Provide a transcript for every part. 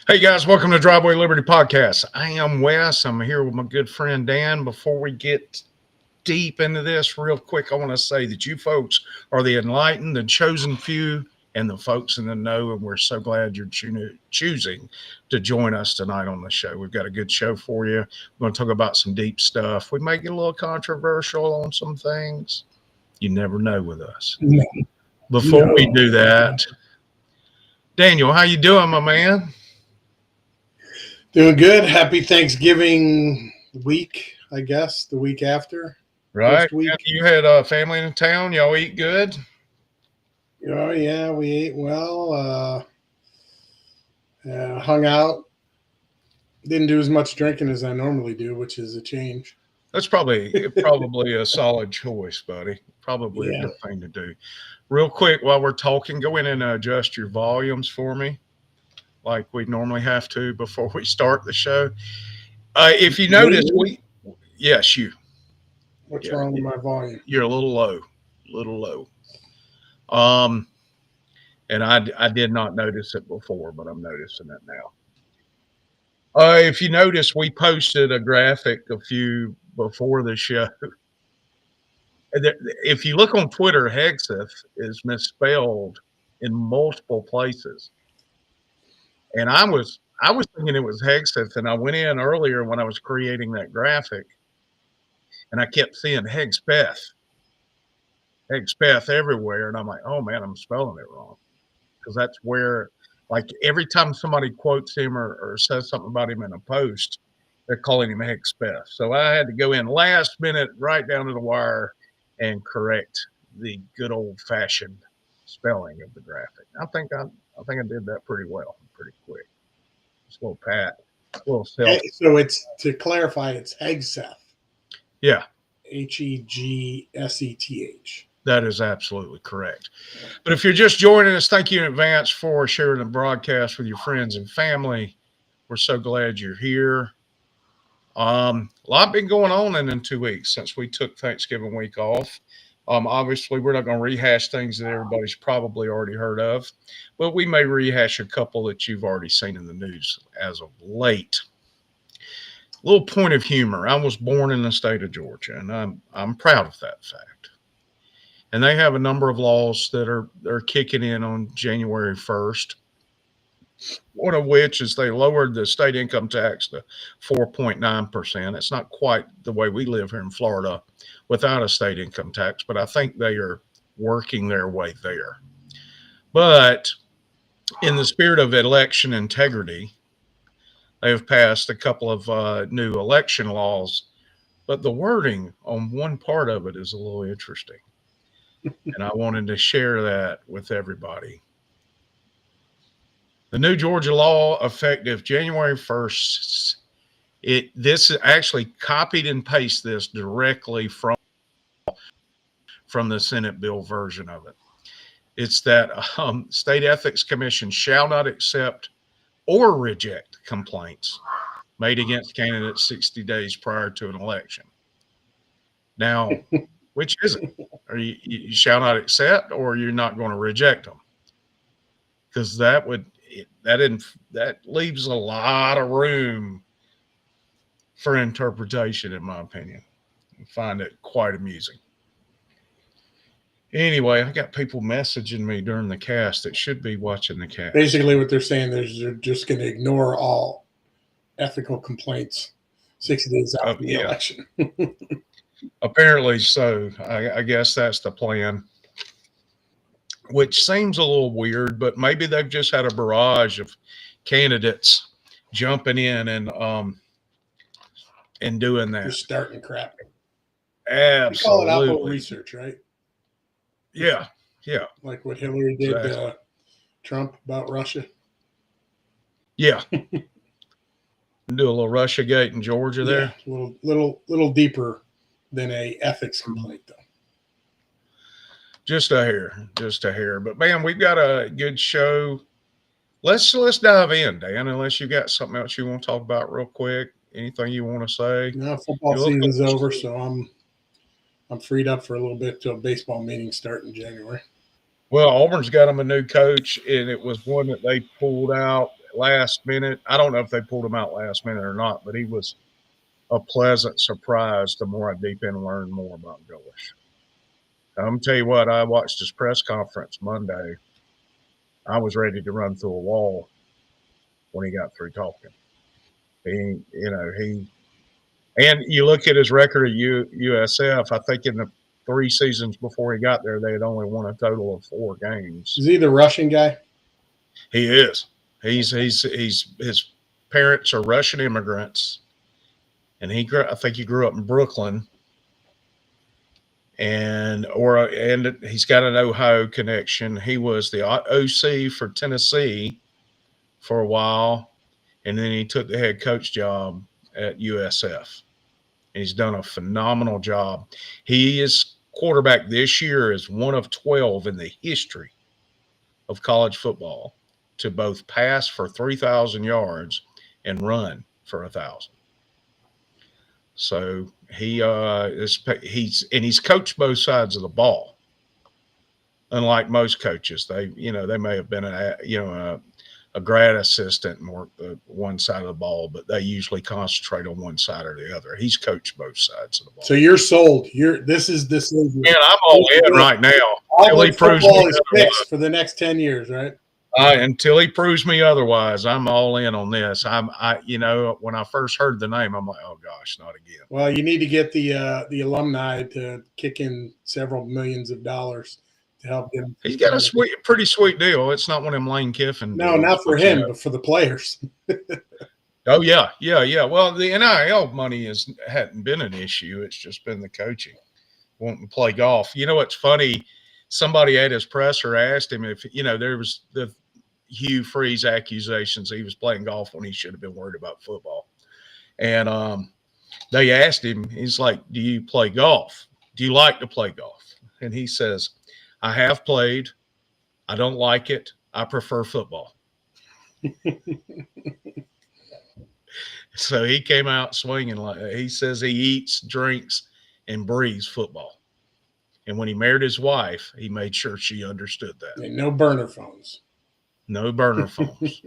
Hey guys, welcome to Driveway Liberty Podcast. I am Wes. I'm here with my good friend Dan. Before we get deep into this real quick, I want to say that you folks are the enlightened, the chosen few, and the folks in the know, and we're so glad you're choosing to join us tonight on the show. We've got a good show for you. We're going to talk about some deep stuff. We may get a little controversial on some things. You never know with us. Before we do that, Daniel, how you doing, my man? Doing good. Happy Thanksgiving week, I guess, the week after. Right. Week. You had a family in town. Y'all eat good? Oh, yeah, we ate well. Hung out. Didn't do as much drinking as I normally do, which is a change. That's probably a solid choice, buddy. Probably a good thing to do. Real quick, while we're talking, go in and adjust your volumes for me, like we normally have to before we start the show. If you notice, you. What's wrong with my volume? You're a little low. And I did not notice it before, but I'm noticing it now. If you notice, we posted a graphic a few before the show. If you look on Twitter, Hegspeth is misspelled in multiple places. And I was thinking it was Hegspeth, and I went in earlier when I was creating that graphic, and I kept seeing Hegspeth everywhere, and I'm like, oh man, I'm spelling it wrong, because that's where, like, every time somebody quotes him or says something about him in a post, they're calling him Hegspeth. So I had to go in last minute, right down to the wire, and correct the good old fashioned spelling of the graphic. I think I did that pretty well, pretty quick. Just a little pat, a little self. So it's, to clarify, it's Hegspeth. Yeah. Hegseth. That is absolutely correct. But if you're just joining us, thank you in advance for sharing the broadcast with your friends and family. We're so glad you're here. A lot been going on in 2 weeks since we took Thanksgiving week off. Obviously, we're not going to rehash things that everybody's probably already heard of, but we may rehash a couple that you've already seen in the news as of late. little point of humor. I was born in the state of Georgia, and I'm proud of that fact. And they have a number of laws that are kicking in on January 1st. One of which is they lowered the state income tax to 4.9%. It's not quite the way we live here in Florida without a state income tax, but I think they are working their way there. But in the spirit of election integrity, they have passed a couple of new election laws, but the wording on one part of it is a little interesting. And I wanted to share that with everybody. The new Georgia law effective January 1st, this is actually copied and pasted this directly from the Senate bill version of it. It's that state ethics commission shall not accept or reject complaints made against candidates 60 days prior to an election. Now, which is it? Are you shall not accept, or you're not going to reject them? Because that leaves a lot of room for interpretation, in my opinion. I find it quite amusing. Anyway, I got people messaging me during the cast that should be watching the cast. Basically, what they're saying is they're just going to ignore all ethical complaints 60 days after the election. Apparently so. I guess that's the plan, which seems a little weird, but maybe they've just had a barrage of candidates jumping in and doing that. Just starting crap. Absolutely. You call it Apple research, right? Yeah. Like what Hillary did to Trump about Russia. Yeah. Do a little Russiagate in Georgia there. Yeah, little deeper than a ethics complaint, though. Just a hair. But man, we've got a good show. Let's dive in, Dan. Unless you got something else you want to talk about real quick. Anything you want to say? No, football season's over, so I'm freed up for a little bit till baseball meetings start in January. Well, Auburn's got them a new coach, and it was one that they pulled out last minute. I don't know if they pulled him out last minute or not, but he was a pleasant surprise the more I deep in and learned more about Gullish. I'm going to tell you what, I watched his press conference Monday. I was ready to run through a wall when he got through talking. And you look at his record at USF, I think in the 3 seasons before he got there, they had only won a total of 4 games. Is he the Russian guy? He is. His parents are Russian immigrants, and I think he grew up in Brooklyn, and he's got an Ohio connection. He was the OC for Tennessee for a while, and then he took the head coach job at USF. And he's done a phenomenal job. He is quarterback this year is one of 12 in the history of college football to both pass for 3,000 yards and run for 1,000. So he's coached both sides of the ball. Unlike most coaches, they may have been a grad assistant and work the one side of the ball, but they usually concentrate on one side or the other. He's coached both sides of the ball. So you're sold. This is man, I'm all in right now. Until he proves me is fixed for the next 10 years, right? Until he proves me otherwise, I'm all in on this. When I first heard the name, I'm like, oh gosh, not again. Well, you need to get the alumni to kick in several millions of dollars to help him. He's got a pretty sweet deal. It's not one of them Lane Kiffin No, deals, not for him, but for the players. Oh yeah. Well, the NIL money hadn't been an issue. It's just been the coaching, wanting to play golf. You know what's funny? Somebody at his presser asked him if there was the Hugh Freeze accusations he was playing golf when he should have been worried about football, and they asked him. He's like, "Do you play golf? Do you like to play golf?" And he says, I have played. I don't like it. I prefer football. So he came out swinging. He says he eats, drinks, and breathes football. And when he married his wife, he made sure she understood that. And no burner phones. No burner phones.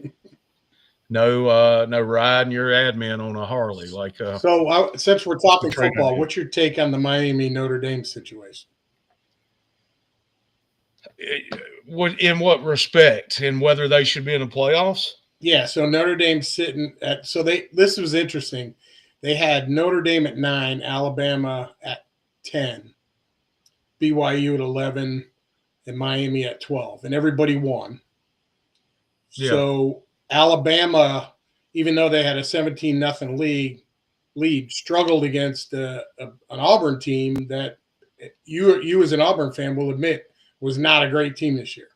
no riding your admin on a Harley like So since we're talking Katrina football, did. what's your take on the Miami Notre Dame situation? In what respect? And whether they should be in the playoffs? Yeah, so Notre Dame sitting at this was interesting. They had Notre Dame at 9, Alabama at 10, BYU at 11, and Miami at 12, and everybody won. Yeah. So Alabama, even though they had a 17-0 lead, struggled against an Auburn team that you as an Auburn fan will admit was not a great team this year.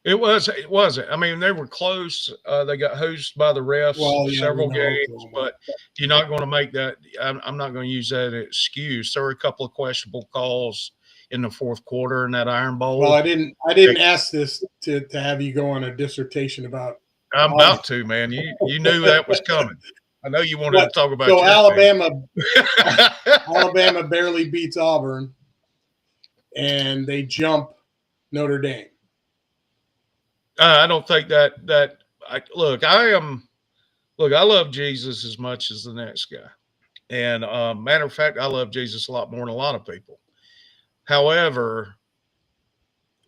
It wasn't. I mean, they were close. They got hosed by the refs several games, but you're not going to make that. I'm not going to use that as excuse. There were a couple of questionable calls in the fourth quarter in that Iron Bowl. Well, I didn't ask this to have you go on a dissertation about. I'm about to, man. You knew that was coming. I know you wanted to talk about. So Alabama barely beats Auburn, and they jump Notre Dame. I don't think that I love Jesus as much as the next guy. And matter of fact, I love Jesus a lot more than a lot of people. However,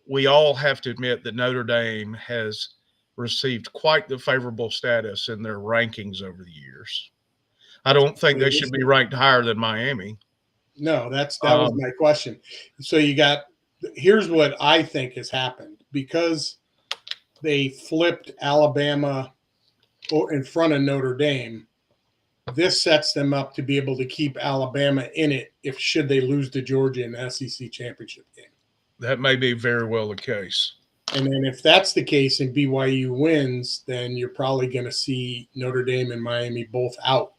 we all have to admit that Notre Dame has received quite the favorable status in their rankings over the years. I don't think they should be ranked higher than Miami. No, that was my question. So here's what I think has happened. Because they flipped Alabama in front of Notre Dame, this sets them up to be able to keep Alabama in it should they lose to Georgia in the SEC championship game. That may be very well the case. And then if that's the case and BYU wins, then you're probably going to see Notre Dame and Miami both out.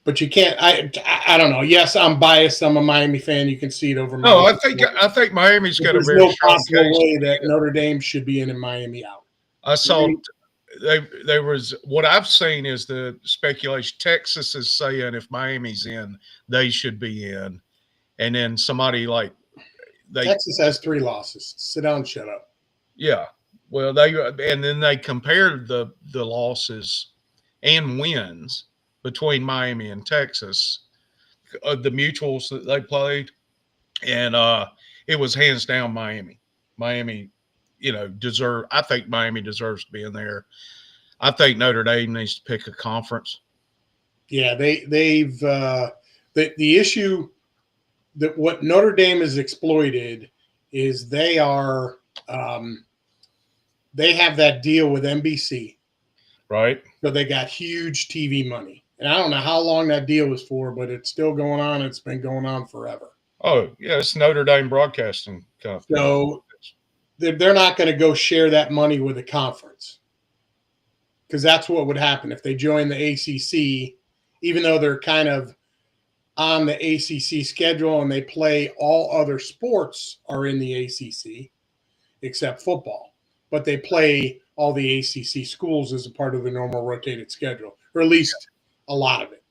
But you can't. I don't know. Yes, I'm biased. I'm a Miami fan. You can see it over. No, I think Miami's got a very no possible way that Notre Dame should be in and Miami out. I saw there was what I've seen is the speculation. Texas is saying if Miami's in, they should be in, and then somebody Texas has 3 losses. Sit down, and shut up. Yeah, well, they compared the losses and wins between Miami and Texas, the mutuals that they played, and it was hands down Miami. Miami, I think Miami deserves to be in there. I think Notre Dame needs to pick a conference. Yeah, they've the issue that what Notre Dame has exploited is they have that deal with NBC, right? So they got huge TV money. And I don't know how long that deal was for, but it's still going on. It's been going on forever. Oh, yeah, it's Notre Dame Broadcasting Company. So they're not going to go share that money with a conference, because that's what would happen if they join the ACC, even though they're kind of on the ACC schedule and they play all other sports are in the ACC except football. But they play all the ACC schools as a part of the normal rotated schedule, or at least a lot of it.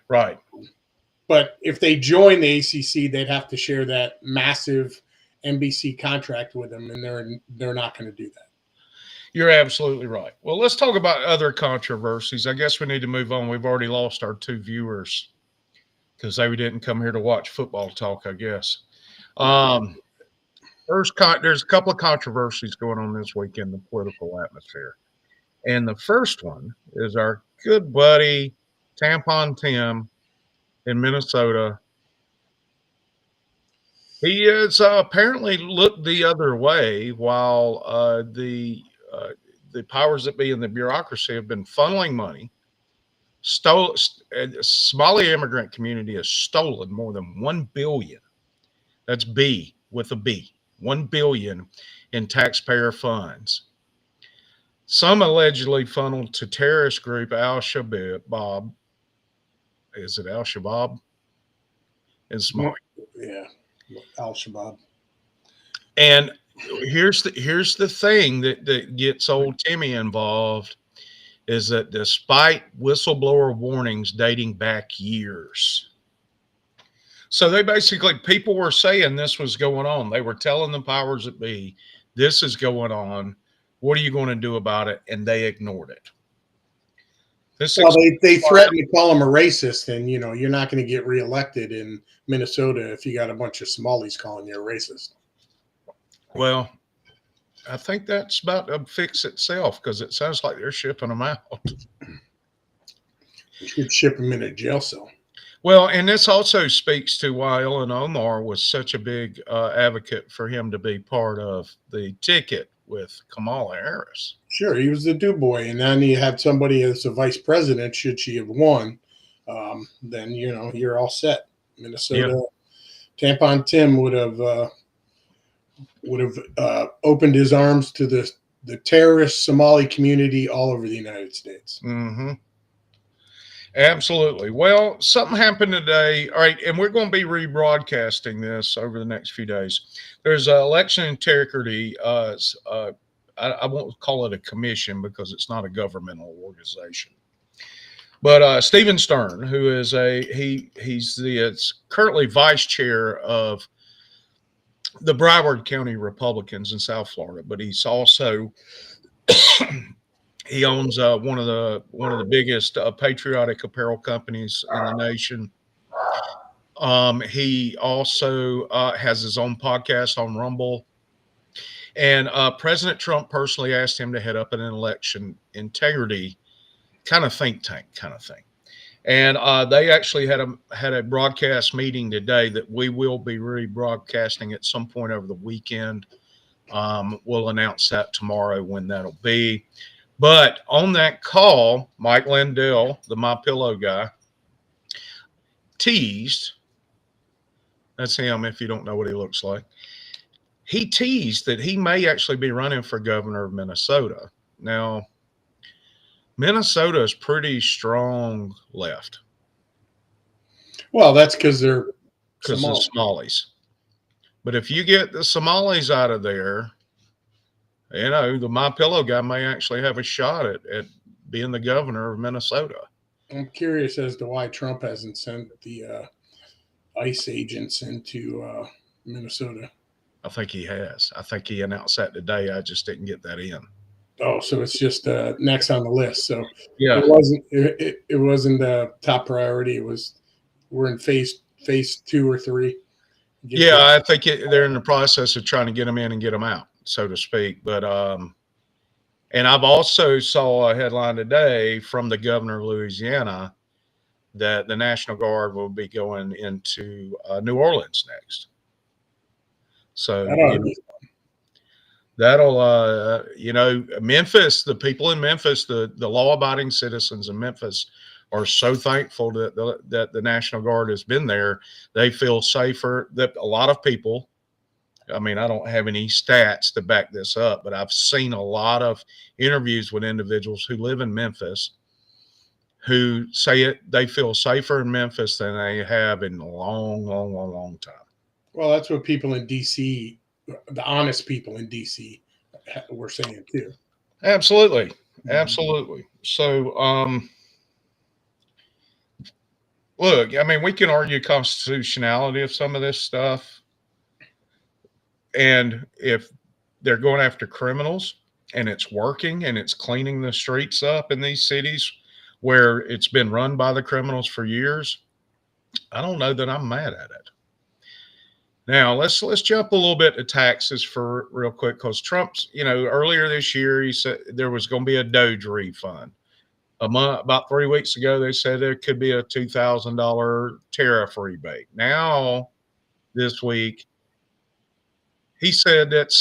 Right. But if they join the ACC, they'd have to share that massive NBC contract with them, and they're not going to do that. You're absolutely right. Well, let's talk about other controversies. I guess we need to move on. We've already lost our 2 viewers because they didn't come here to watch football talk, I guess. There's a couple of controversies going on this week in the political atmosphere. And the first one is our good buddy Tampon Tim in Minnesota. He has apparently looked the other way while the powers that be in the bureaucracy have been funneling money. The Somali immigrant community has stolen more than $1 billion. That's B with a B. $1 billion in taxpayer funds. Some allegedly funneled to terrorist group Al-Shabaab. Is it Al-Shabaab? It's Somali. Yeah, Al-Shabaab. And here's the thing that gets old Timmy involved is that despite whistleblower warnings dating back years, so people were saying this was going on. They were telling the powers that be, this is going on. What are you going to do about it? And they ignored it. Well, they threatened to call him a racist, and you're not going to get reelected in Minnesota if you got a bunch of Somalis calling you a racist. Well, I think that's about to fix itself because it sounds like they're shipping them out. You should ship him in a jail cell. Well, and this also speaks to why Ilhan Omar was such a big advocate for him to be part of the ticket with Kamala Harris. Sure, he was the do boy, and then you had somebody as a vice president. Should she have won, then you're all set. Minnesota, yeah. Tampon Tim would have opened his arms to the terrorist Somali community all over the United States. Mm-hmm. Absolutely. Well, something happened today. All right. And we're going to be rebroadcasting this over the next few days. There's election integrity. I won't call it a commission because it's not a governmental organization. But Stephen Stern, who is he's currently vice chair of the Broward County Republicans in South Florida, but he's also he owns one of the biggest patriotic apparel companies in the nation. He also has his own podcast on Rumble. And President Trump personally asked him to head up an election integrity kind of think tank kind of thing. And they actually had a broadcast meeting today that we will be rebroadcasting at some point over the weekend. We'll announce that tomorrow when that'll be. But on that call, Mike Lindell, the My Pillow guy, teased, that's him if you don't know what he looks like, he teased that he may actually be running for governor of Minnesota. Now, Minnesota is pretty strong left. Well, that's because they're the Somalis. But if you get the Somalis out of there, the My Pillow guy may actually have a shot at being the governor of Minnesota. I'm curious as to why Trump hasn't sent the ICE agents into Minnesota. I think he has. I think he announced that today. I just didn't get that in. Oh, so it's just next on the list. So yeah, it wasn't the top priority. We're in phase 2 or 3. I think they're in the process of trying to get them in and get them out, so to speak. But and I've also saw a headline today from the governor of Louisiana that the National Guard will be going into New Orleans next. So that'll Memphis, the people in Memphis, the law-abiding citizens in Memphis are so thankful that the National Guard has been there. They feel safer. That a lot of people, I mean, I don't have any stats to back this up, but I've seen a lot of interviews with individuals who live in Memphis who say they feel safer in Memphis than they have in a long time. Well, that's what people in D.C., the honest people in D.C., were saying too. Absolutely. So, look, I mean, we can argue constitutionality of some of this stuff. And if they're going after criminals and it's working and it's cleaning the streets up in these cities where it's been run by the criminals for years, I don't know that I'm mad at it. Now, let's jump a little bit to taxes for real quick, because Trump's, earlier this year, he said there was going to be a DOGE refund. About 3 weeks ago, they said there could be a $2,000 tariff rebate. Now, this week, he said that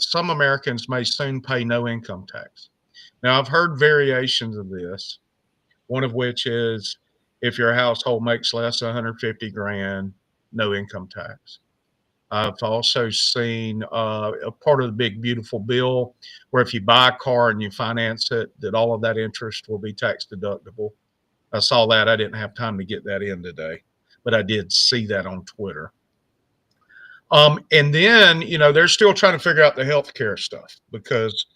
some Americans may soon pay no income tax. Now, I've heard variations of this, one of which is if your household makes less than $150,000, no income tax. I've also seen a part of the big, beautiful bill where if you buy a car and you finance it, that all of that interest will be tax deductible. I saw that. I didn't have time to get that in today, but I did see that on Twitter. And then, they're still trying to figure out the healthcare stuff because,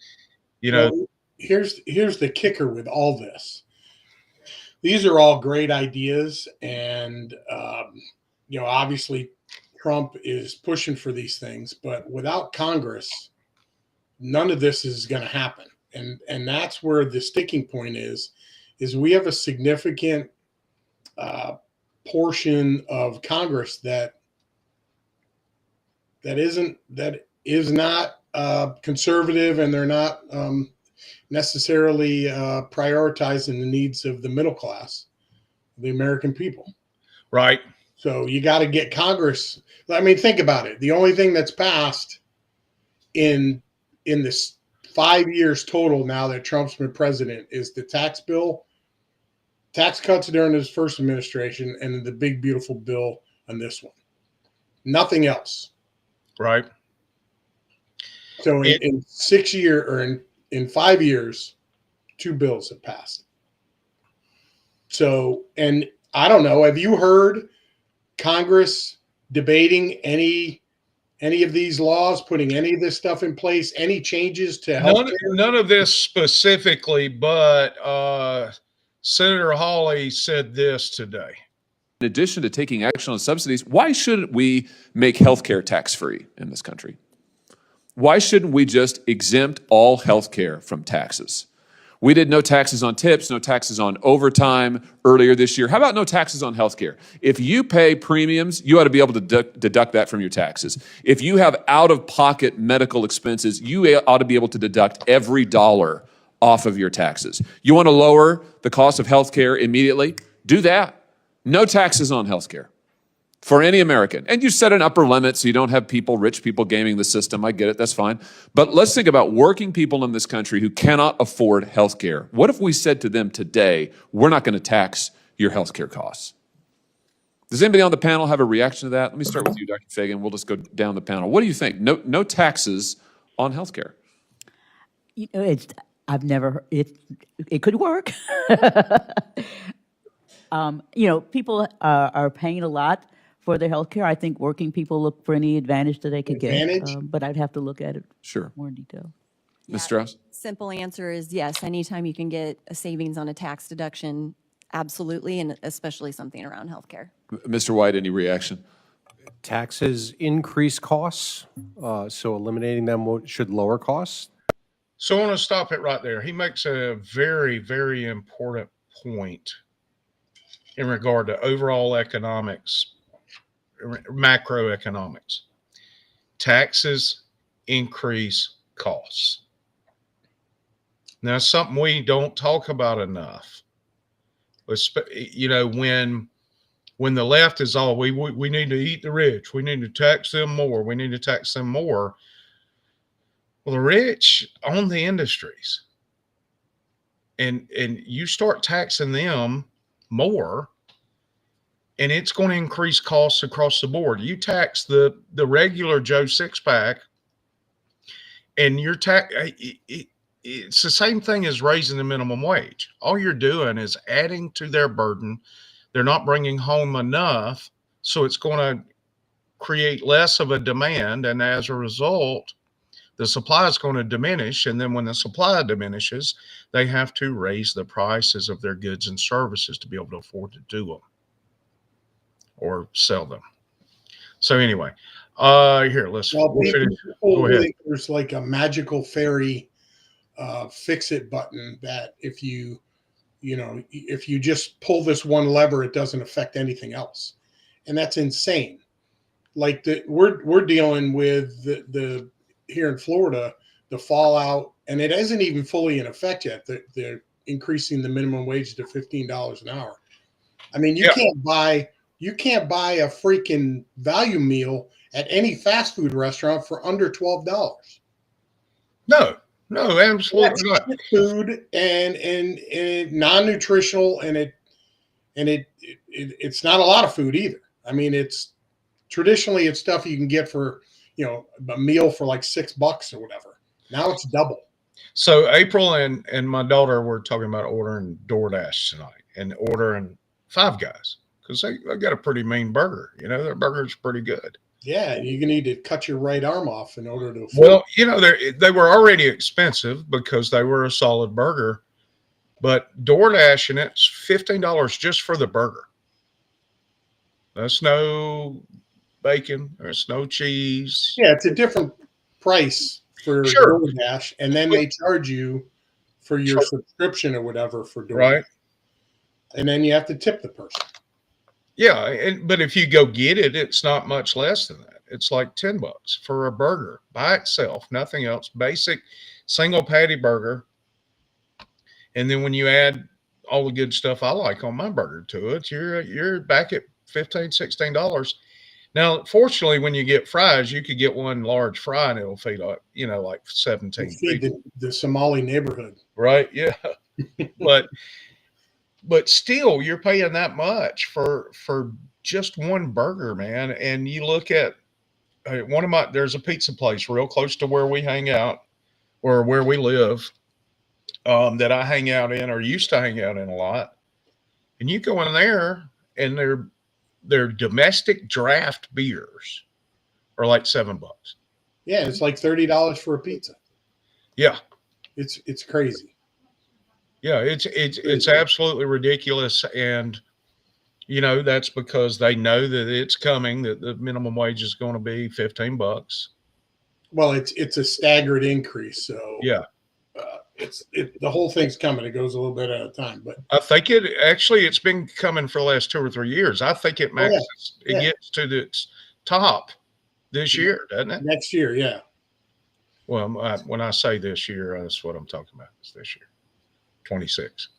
well, here's the kicker with all this. These are all great ideas. And, obviously Trump is pushing for these things, but without Congress, none of this is going to happen. And that's where the sticking point is we have a significant portion of Congress that is not conservative, and they're not necessarily prioritizing the needs of the middle class, the American people. Right. So you got to get Congress. I mean, think about it. The only thing that's passed in this 5 years total now that Trump's been president is the tax bill, tax cuts during his first administration, and the big beautiful bill on this one. Nothing else. Right. So in 6 years, or in 5 years, 2 bills have passed. So, and I don't know, have you heard Congress debating any of these laws, putting any of this stuff in place, any changes to health care? None of this specifically, but Senator Hawley said this today. In addition to taking action on subsidies, why shouldn't we make healthcare tax-free in this country? Why shouldn't we just exempt all healthcare from taxes? We did no taxes on tips, no taxes on overtime earlier this year. How about no taxes on healthcare? If you pay premiums, you ought to be able to deduct that from your taxes. If you have out-of-pocket medical expenses, you ought to be able to deduct every dollar off of your taxes. You want to lower the cost of healthcare immediately? Do that. No taxes on healthcare for any American. And you set an upper limit so you don't have rich people gaming the system. I get it, that's fine. But let's think about working people in this country who cannot afford healthcare. What if we said to them today, we're not going to tax your healthcare costs? Does anybody on the panel have a reaction to that? Let me start with you, Dr. Fagan. We'll just go down the panel. What do you think? No taxes on healthcare. You know, it could work. People are paying a lot for their health care. I think working people look for any advantage that they could get, but I'd have to look at it more in detail. Ms. Strauss? Simple answer is yes. Anytime you can get a savings on a tax deduction, absolutely, and especially something around healthcare. Mr. White, any reaction? Taxes increase costs, so eliminating them should lower costs. So I want to stop it right there. He makes a very, very important point in regard to overall economics, macroeconomics. Taxes increase costs. Now, it's something we don't talk about enough. You know, when the left is all, we need to eat the rich, we need to tax them more, we need to tax them more. Well, the rich own the industries. And you start taxing them more, and it's going to increase costs across the board. You tax the regular Joe six-pack, and you're it's the same thing as raising the minimum wage. All you're doing is adding to their burden. They're not bringing home enough, so it's going to create less of a demand, and as a result, the supply is going to diminish. And then when the supply diminishes, they have to raise the prices of their goods and services to be able to afford to do them or sell them. So anyway, here, we'll finish. Go ahead. There's like a magical fairy fix-it button that if you just pull this one lever, it doesn't affect anything else. And that's insane. Like we're dealing with the here in Florida, the fallout, and it isn't even fully in effect yet. They're increasing the minimum wage to $15 an hour. I mean, you can't buy a freaking value meal at any fast food restaurant for under $12. No, absolutely not. Food and non-nutritional, and it's not a lot of food either. I mean, it's traditionally stuff you can get for a meal for like $6 or whatever. Now it's double. So April and my daughter were talking about ordering DoorDash tonight and ordering Five Guys because they got a pretty mean burger. Their burger's pretty good. Yeah, you're gonna need to cut your right arm off in order to afford. Well, they were already expensive because they were a solid burger, but DoorDash, and it's $15 just for the burger. That's no bacon, there's no cheese. Yeah, it's a different price for Sure. DoorDash, and then they charge you for your subscription or whatever for DoorDash. Right. And then you have to tip the person. Yeah, but if you go get it, it's not much less than that. It's like $10 for a burger by itself, nothing else. Basic single patty burger. And then when you add all the good stuff I like on my burger to it, you're back at $15, $16. Now, fortunately, when you get fries, you could get one large fry and it'll feed like, like 17 people. The Somali neighborhood. Right. Yeah. But still, you're paying that much for just one burger, man. And you look at there's a pizza place real close to where we hang out or where we live, that I hang out in or used to hang out in a lot. And you go in there and their domestic draft beers are like $7. Yeah, it's like $30 for a pizza. Yeah. It's crazy. Yeah, it's absolutely ridiculous. And that's because they know that it's coming, that the minimum wage is going to be $15. Well, it's a staggered increase, so yeah, the whole thing's coming. It goes a little bit at a time, but I think it's been coming for the last 2 or 3 years. I think it maxes, it gets to its top this year, doesn't it? Next year, yeah. Well, when I say this year, that's what I'm talking about. It's this year, 26.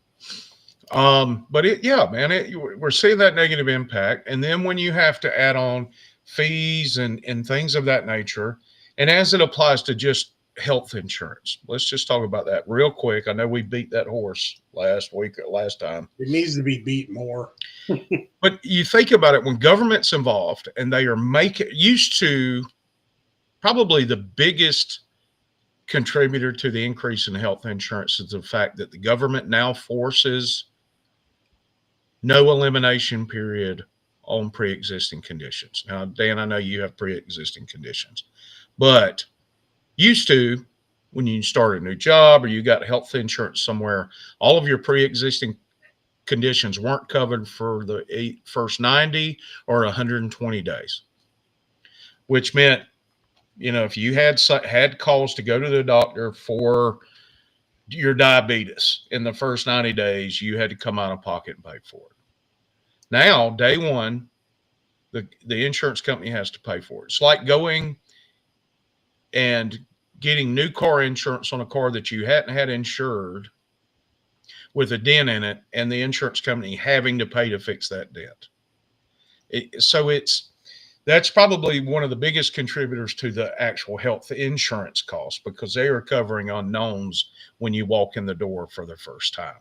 But we're seeing that negative impact. And then when you have to add on fees and things of that nature, and as it applies to just health insurance, let's just talk about that real quick. I know we beat that horse last time. It needs to be beat more. But you think about it, when government's involved and they are used to, probably the biggest contributor to the increase in health insurance is the fact that the government now forces no elimination period on pre-existing conditions. Now, Dan, I know you have pre-existing conditions, but used to, when you start a new job or you got health insurance somewhere, all of your pre-existing conditions weren't covered for the first 90 or 120 days, which meant, if you had cause to go to the doctor for your diabetes in the first 90 days, you had to come out of pocket and pay for it. Now, day one, the insurance company has to pay for it. It's like going and getting new car insurance on a car that you hadn't had insured with a dent in it, and the insurance company having to pay to fix that dent. That's probably one of the biggest contributors to the actual health insurance cost, because they are covering unknowns when you walk in the door for the first time.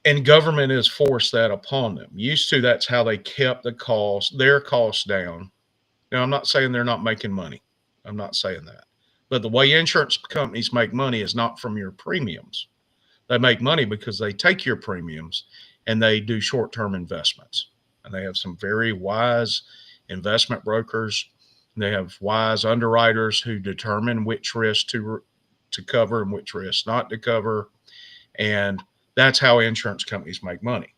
And government has forced that upon them. Used to, that's how they kept their costs down. Now, I'm not saying they're not making money. I'm not saying that. But the way insurance companies make money is not from your premiums. They make money because they take your premiums and they do short-term investments. And they have some very wise investment brokers. They have wise underwriters who determine which risk to cover and which risk not to cover. And that's how insurance companies make money.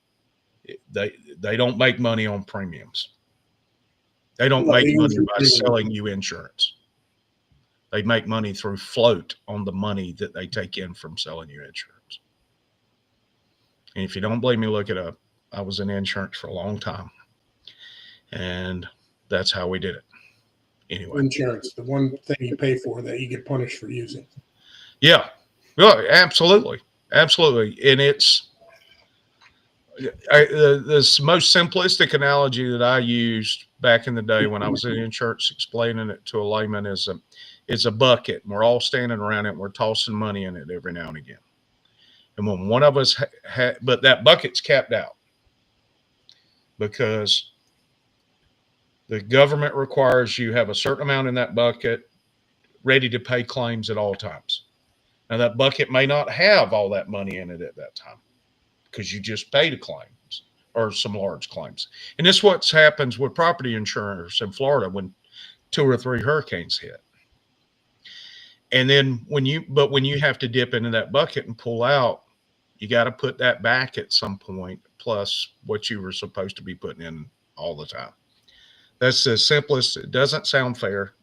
They don't make money on premiums. They don't make money by selling you insurance. They make money through float on the money that they take in from selling you insurance. And if you don't believe me, look it up. I was in insurance for a long time, and that's how we did it. Anyway, insurance, the one thing you pay for that you get punished for using. Yeah, absolutely. Absolutely. And it's the most simplistic analogy that I used back in the day when I was in insurance, explaining it to a layman, is a bucket, and we're all standing around it and we're tossing money in it every now and again. And when one of us but that bucket's capped out because the government requires you have a certain amount in that bucket ready to pay claims at all times. Now, that bucket may not have all that money in it at that time because you just paid a claims or some large claims. And this is what happens with property insurers in Florida when 2 or 3 hurricanes hit. And then when you have to dip into that bucket and pull out, you got to put that back at some point, plus what you were supposed to be putting in all the time. That's the simplest. It doesn't sound fair,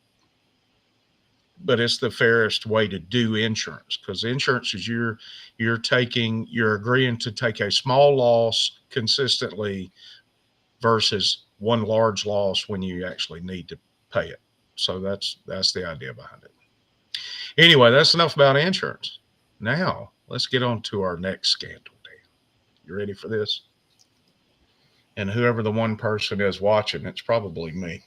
but it's the fairest way to do insurance, because insurance is you're agreeing to take a small loss consistently versus one large loss when you actually need to pay it. So that's the idea behind it. Anyway, that's enough about insurance. Now let's get on to our next scandal. Dan, you ready for this? And whoever the one person is watching, it's probably me.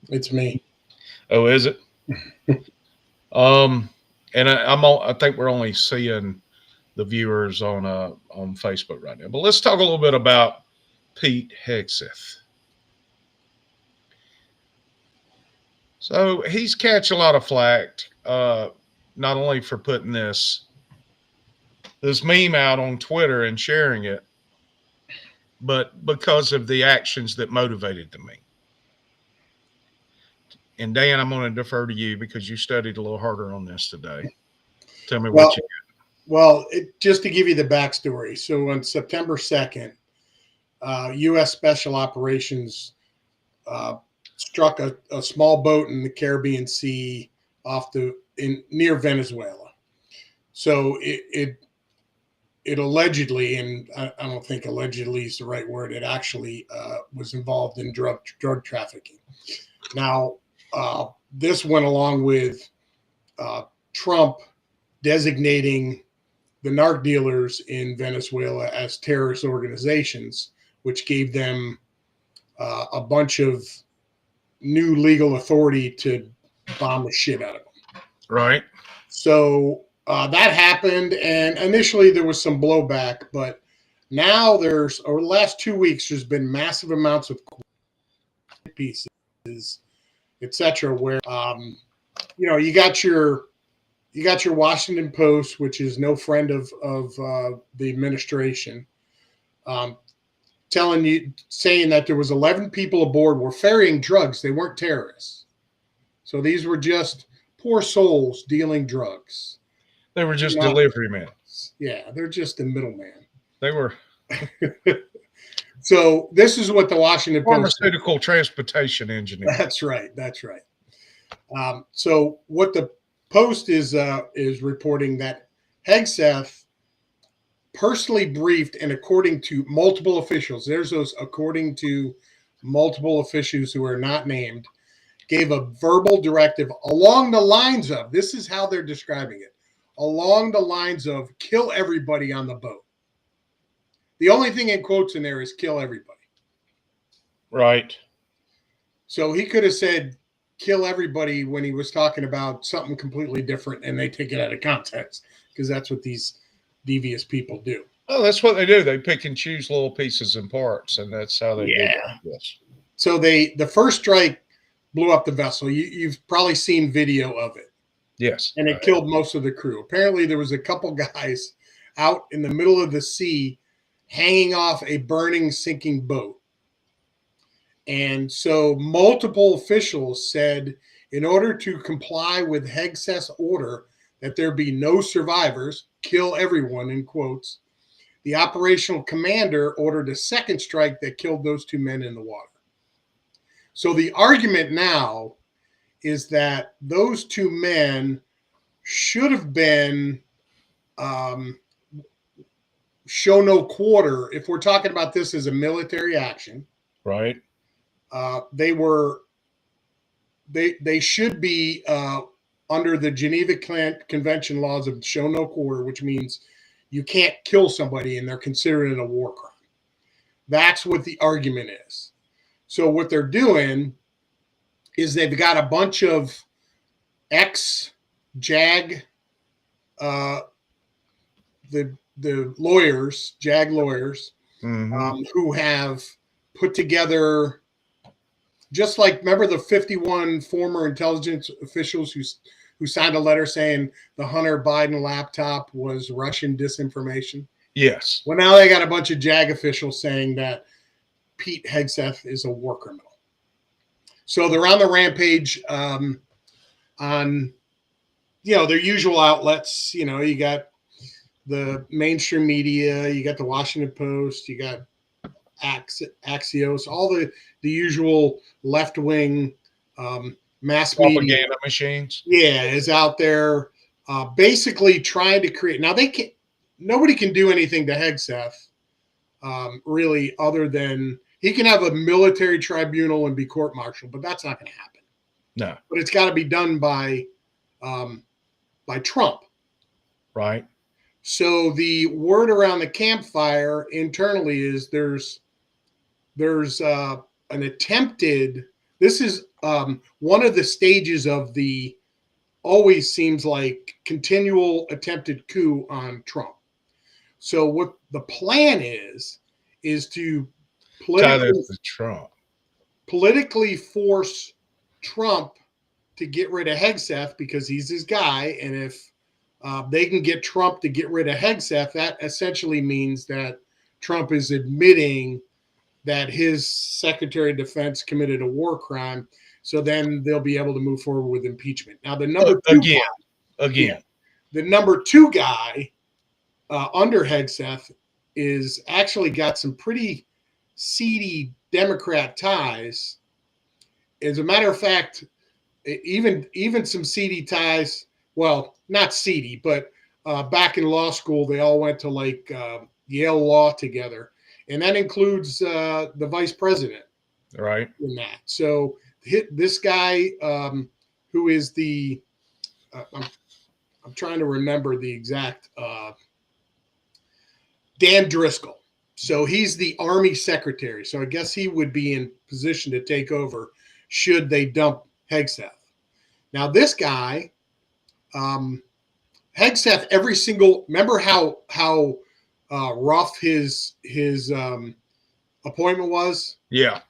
It's me. Oh, is it? And I think we're only seeing the viewers on Facebook right now. But let's talk a little bit about Pete Hegspeth. So he's catching a lot of flack, not only for putting this meme out on Twitter and sharing it, but because of the actions that motivated the meme. And Dan, I'm going to defer to you because you studied a little harder on this today. Tell me what you got. Well, just to give you the backstory. So on September 2nd, U.S. Special Operations struck a small boat in the Caribbean Sea near Venezuela. So it allegedly, and I don't think allegedly is the right word, it actually was involved in drug trafficking. Now, this went along with Trump designating the narc dealers in Venezuela as terrorist organizations, which gave them a bunch of new legal authority to bomb the shit out of them. Right. So that happened, and initially there was some blowback, but now over the last 2 weeks, there's been massive amounts of pieces, etc., where you got your Washington Post, which is no friend of the administration, saying that there was 11 people aboard were ferrying drugs. They weren't terrorists. So these were just poor souls dealing drugs. They were just delivery men. Yeah, they're just a middleman. They were. So this is what the Washington Post. Pharmaceutical transportation engineer. That's right. That's right. So what the Post is reporting that Hegspeth personally briefed, and according to multiple officials, according to multiple officials who are not named, gave a verbal directive along the lines of, this is how they're describing it, along the lines of kill everybody on the boat. The only thing in quotes in there is kill everybody. Right. So he could have said kill everybody when he was talking about something completely different, and they take it out of context because that's what these devious people do. Oh, that's what they do. They pick and choose little pieces and parts, and that's how they do it. Yes. So the first strike blew up the vessel. You've probably seen video of it. Yes. And it killed most of the crew. Apparently there was a couple guys out in the middle of the sea hanging off a burning, sinking boat. And so multiple officials said, in order to comply with Hegspeth's order that there be no survivors, kill everyone, in quotes, the operational commander ordered a second strike that killed those two men in the water. So the argument now is that those two men should have been show no quarter. If we're talking about this as a military action, right? They should be under the Geneva Convention laws of show no quarter, which means you can't kill somebody and they're considering it a war crime. That's what the argument is. So what they're doing is they've got a bunch of ex-JAG, the lawyers, JAG lawyers, who have put together, just like, remember the 51 former intelligence officials who signed a letter saying the Hunter Biden laptop was Russian disinformation? Yes. Well, now they got a bunch of JAG officials saying that Pete Hegspeth is a war criminal. So they're on the rampage on, their usual outlets. You got the mainstream media, you got the Washington Post, you got Axios, all the usual left wing mass Propaganda media machines. Yeah, is out there basically trying to create. Now nobody can do anything to Hegspeth really, other than he can have a military tribunal and be court-martialed, but that's not going to happen. No. But it's got to be done by Trump. Right. So the word around the campfire internally is there's an attempted. This is one of the stages of the always seems like continual attempted coup on Trump. So what the plan is to politically force Trump to get rid of Hegspeth because he's his guy. And if they can get Trump to get rid of Hegspeth, that essentially means that Trump is admitting that his Secretary of Defense committed a war crime. So then they'll be able to move forward with impeachment. Now, the number two the number two guy under Hegspeth is actually got some pretty seedy Democrat ties. As a matter of fact, even some seedy ties. Well, not seedy, but back in law school, they all went to like Yale Law together, and that includes the vice president. Right. In that, so this guy who is the I'm trying to remember the exact Dan Driscoll. So he's the Army secretary. So I guess he would be in position to take over should they dump Hegspeth. Now this guy, Hegspeth, remember how rough his appointment was? Yeah.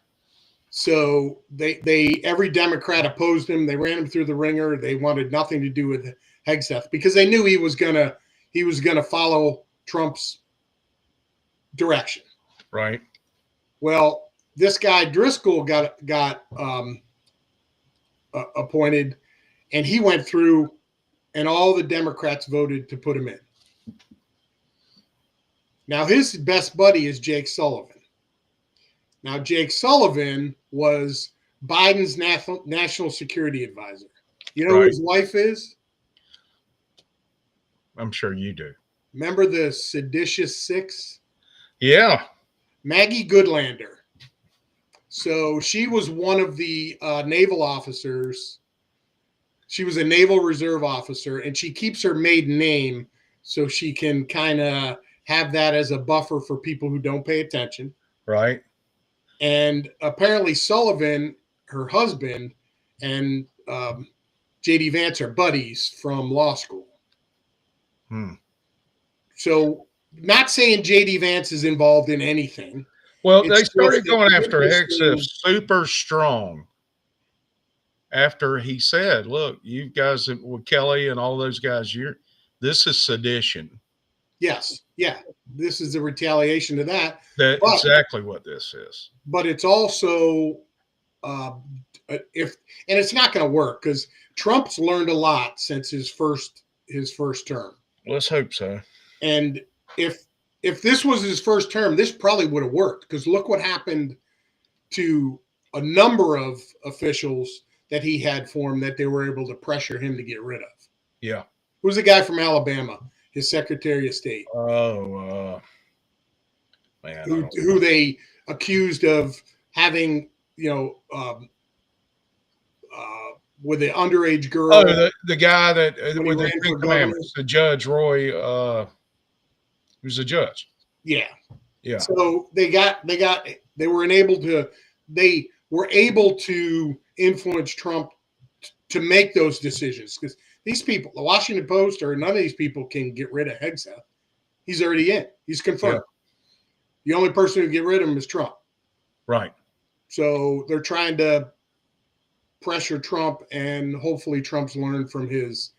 So they every Democrat opposed him. They ran him through the ringer. They wanted nothing to do with Hegspeth because they knew he was gonna follow Trump's direction. Right. Well, this guy Driscoll got appointed, and he went through, and all the Democrats voted to put him in. Now his best buddy is Jake Sullivan. Now, Jake Sullivan was Biden's national security advisor. You know who his wife is? I'm sure you do. Remember the seditious six? Yeah. Maggie Goodlander. So she was one of the naval officers. She was a Naval Reserve officer, and she keeps her maiden name so she can kind of have that as a buffer for people who don't pay attention. Right. And apparently Sullivan, her husband, and J.D. Vance are buddies from law school. So not saying J.D. Vance is involved in anything. Well, they started going after Hegspeth super strong after he said, look, you guys with Kelly and all those guys, this is sedition. Yes. Yeah. This is a retaliation to that. That's exactly what this is. But it's also it's not going to work because Trump's learned a lot since his first term. Let's hope so. And if this was his first term, this probably would have worked because look what happened to a number of officials that he had formed that they were able to pressure him to get rid of. Yeah. Who's the guy from Alabama? His Secretary of State. Oh, man. Who they accused of having, with the underage girl. Oh, the guy that with the Ten Commandments, the judge Roy, who's a judge. Yeah. Yeah. So they were able to influence Trump to make those decisions because these people, the Washington Post or none of these people can get rid of Hegspeth. He's already in. He's confirmed. Yeah. The only person who can get rid of him is Trump. Right. So they're trying to pressure Trump, and hopefully Trump's learned from his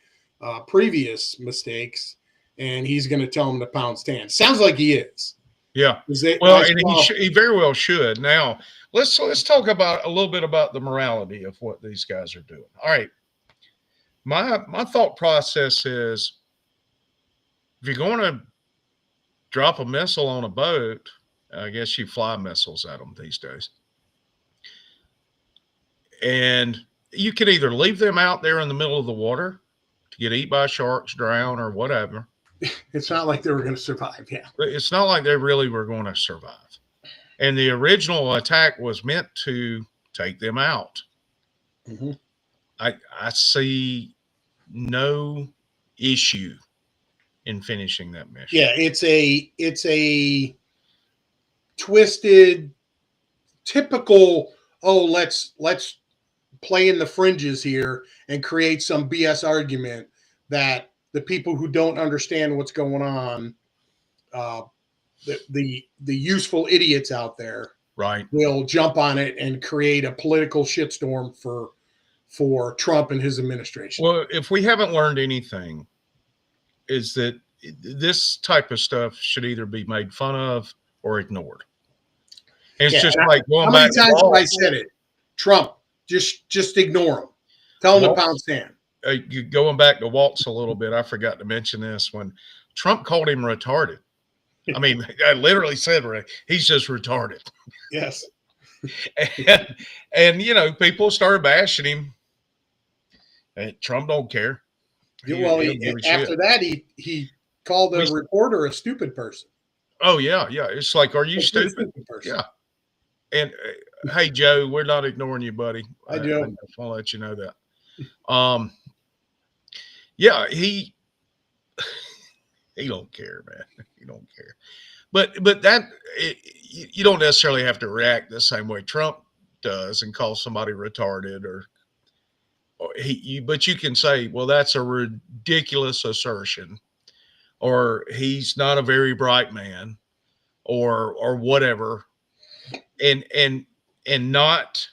previous mistakes, and he's going to tell him to pound stand. Sounds like he is. Yeah. He very well should. Now, let's talk about a little bit about the morality of what these guys are doing. All right. My thought process is if you're going to drop a missile on a boat, I guess you fly missiles at them these days. And you can either leave them out there in the middle of the water to get eaten by sharks, drown, or whatever. It's not like they were going to survive. Yeah. It's not like they really were going to survive. And the original attack was meant to take them out. Mm-hmm. I see no issue in finishing that mission. Yeah, it's a twisted, typical, oh, let's play in the fringes here and create some BS argument that the people who don't understand what's going on, the useful idiots out there, right, will jump on it and create a political shitstorm for Trump and his administration. Well, if we haven't learned anything, is that this type of stuff should either be made fun of or ignored. And it's just like going back. How many times have I said it? Trump, just ignore him. Tell him to pound sand. Going back to Walz a little bit, I forgot to mention this when Trump called him retarded. I mean, I literally said, he's just retarded. Yes. And you know, people started bashing him. And Trump don't care. After that, he called a reporter a stupid person. Oh, yeah. It's like, are you stupid? Yeah. And hey, Joe, we're not ignoring you, buddy. I do. I'll let you know that. Yeah, he don't care, man. He don't care. But that you don't necessarily have to react the same way Trump does and call somebody retarded but you can say, well, that's a ridiculous assertion, or he's not a very bright man, or whatever, and not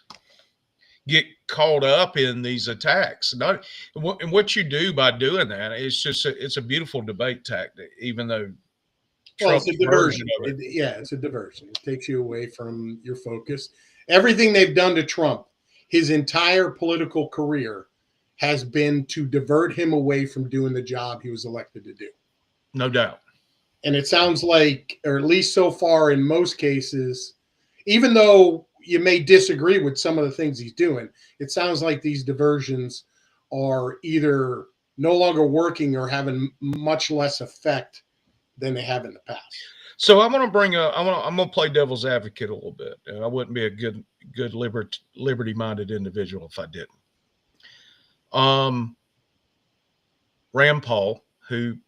get caught up in these attacks. And what you do by doing that is it's a beautiful debate tactic, even though it's a diversion. It's a diversion. It takes you away from your focus. Everything they've done to Trump, his entire political career, has been to divert him away from doing the job he was elected to do. No doubt. And it sounds like, or at least so far in most cases, even though you may disagree with some of the things he's doing, it sounds like these diversions are either no longer working or having much less effect than they have in the past. So I'm going to play devil's advocate a little bit. I wouldn't be a good liberty-minded individual if I didn't. Rand Paul, who